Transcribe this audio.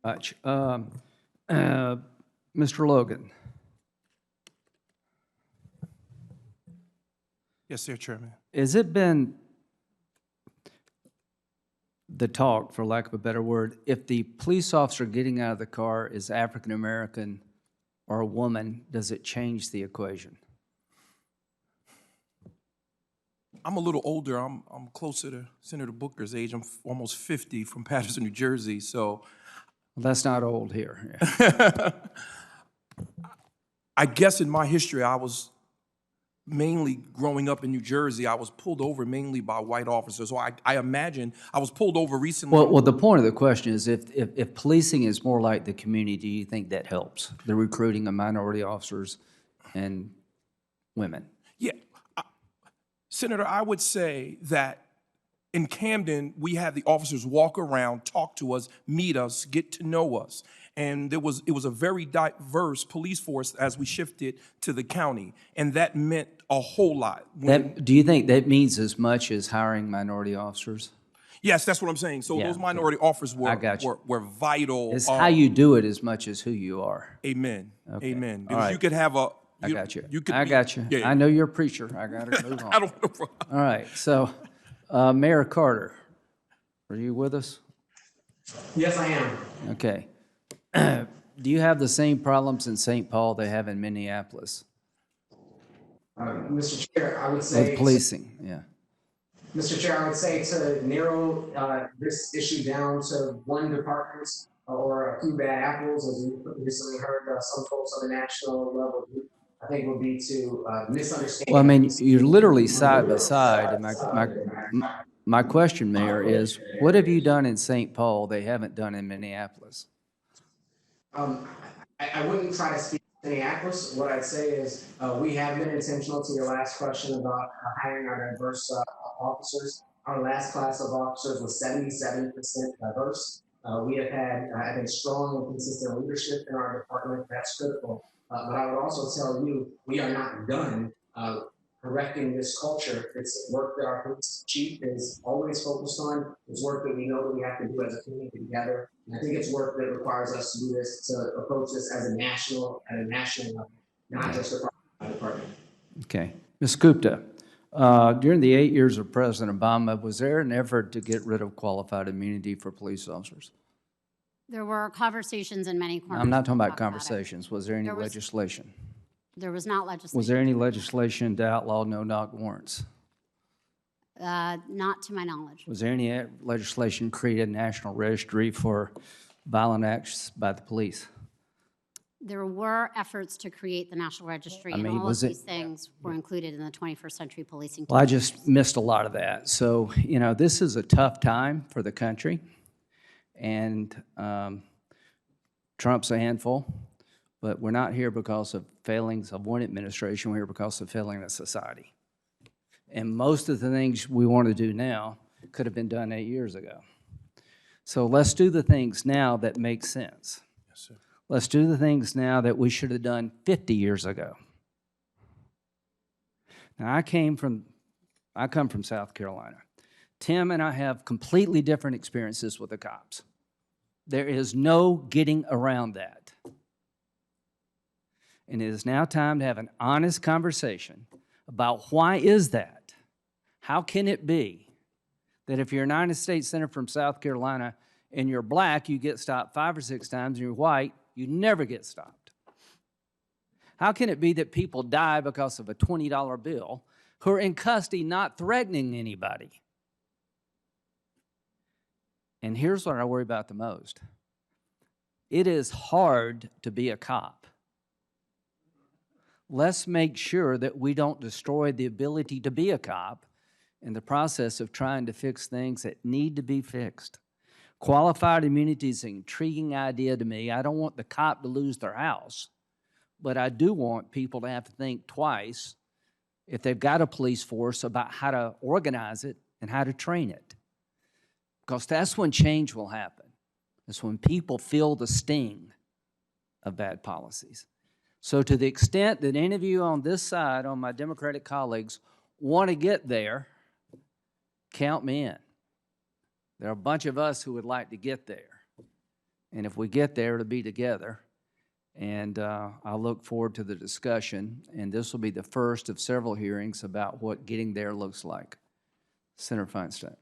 Much. Uh, Mr. Logan, Yes, sir, Chairman. has it been the talk, for lack of a better word, if the police officer getting out of the car is African American or a woman, does it change the equation? I'm a little older. I'm closer to Senator Booker's age. I'm almost 50 from Patterson, New Jersey. So Well, that's not old here. Yeah. I guess in my history, I was mainly growing up in New Jersey. I was pulled over mainly by white officers. So I imagine I was pulled over recently. Well, the point of the question is if policing is more like the community, do you think that helps the recruiting of minority officers and women? Yeah, Senator, I would say that in Camden, we had the officers walk around, talk to us, meet us, get to know us. And it was a very diverse police force as we shifted to the county. And that meant a whole lot. Do you think that means as much as hiring minority officers? Yes, that's what I'm saying. So Yeah, those okay. minority officers I got you. were vital. It's how you do it as much as who you are. Amen. Okay. Amen. All Because right. you could have a. I got you. You could I be- got you. Yeah, I know you're a preacher. I got to move on. I don't know. All right. So, Mayor Carter, are you with us? Yes, I am. Okay. Do you have the same problems in St. Paul they have in Minneapolis Mr. Chair, I would say. with policing? Yeah. Mr. Chair, I would say to narrow this issue down to one department or a few bad apples, as we recently heard some folks on the national level do, I think would be to misunderstand. Well, I mean, you're literally side by side. And my question, Mayor, is what have you done in St. Paul they haven't done in Minneapolis? I wouldn't try to speak to Minneapolis. What I'd say is we have been intentional to your last question about hiring our diverse officers. Our last class of officers was 77% diverse. We have had, I think, strong and consistent leadership in our department. That's critical. But I would also tell you, we are not done correcting this culture. It's work that our police chief is always focused on. It's work that we know that we have to do as a community together. And I think it's work that requires us to do this, to approach this as at a national level, not just department by department. Okay. Ms. Gupta, during the 8 years of President Obama, was there an effort to get rid of qualified immunity for police officers? There were conversations in many corners. I'm not talking to about talk conversations. Was there any There was- legislation? There was not legislation. Was there any legislation to outlaw no-knock warrants? Not to my knowledge. Was there any legislation created a national registry for violent acts by the police? There were efforts to create the National Registry, I and mean, all of was it- these things were included in the 21st Century Policing. Well, I just missed a lot of that. So, you know, this is a tough time for the country, and Trump's a handful, but we're not here because of failings of one administration. We're here because of failing of society. And most of the things we want to do now could have been done 8 years ago. So let's do the things now that make sense. Yes, sir. Let's do the things now that we should have done 50 years ago. Now, I come from South Carolina. Tim and I have completely different experiences with the cops. There is no getting around that. And it is now time to have an honest conversation about why is that? How can it be that if you're a United States Senator from South Carolina and you're black, you get stopped 5 or 6 times, and you're white, you never get stopped? How can it be that people die because of a $20 bill who are in custody not threatening anybody? And here's what I worry about the most. It is hard to be a cop. Let's make sure that we don't destroy the ability to be a cop in the process of trying to fix things that need to be fixed. Qualified immunity is an intriguing idea to me. I don't want the cop to lose their house, but I do want people to have to think twice if they've got a police force about how to organize it and how to train it. Because that's when change will happen. It's when people feel the sting of bad policies. So to the extent that any of you on this side, on my Democratic colleagues, want to get there, count me in. There are a bunch of us who would like to get there. And if we get there, it'll be together. And I look forward to the discussion. And this will be the first of several hearings about what getting there looks like. Senator Feinstein.